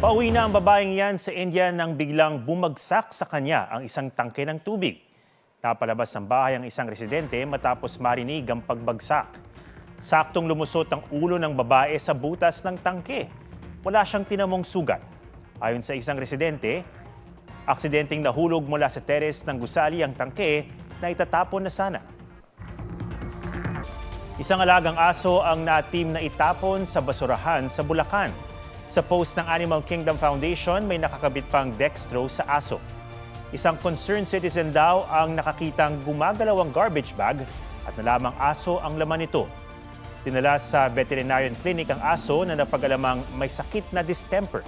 Pauwi na ang babaeng yan sa India nang biglang bumagsak sa kanya ang isang tangke ng tubig. Napalabas ng bahay ang isang residente matapos marinig ang pagbagsak. Saktong lumusot ang ulo ng babae sa butas ng tangke. Wala siyang tinamong sugat. Ayon sa isang residente, aksidenteng nahulog mula sa teres ng gusali ang tangke na itatapon na sana. Isang alagang aso ang natim na itapon sa basurahan sa Bulacan. Sa post ng Animal Kingdom Foundation, may nakakabit pang dextro sa aso. Isang concerned citizen daw ang nakakitang gumagalaw ang garbage bag at nalamang aso ang laman nito. Dinala sa veterinarian clinic ang aso na napag-alamang may sakit na distemper.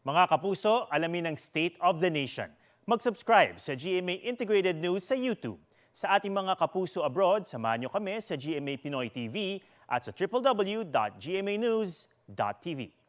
Mga kapuso, alamin ang State of the Nation. Mag-subscribe sa GMA Integrated News sa YouTube. Sa ating mga kapuso abroad, samahan niyo kami sa GMA Pinoy TV at sa www.gmanews.tv.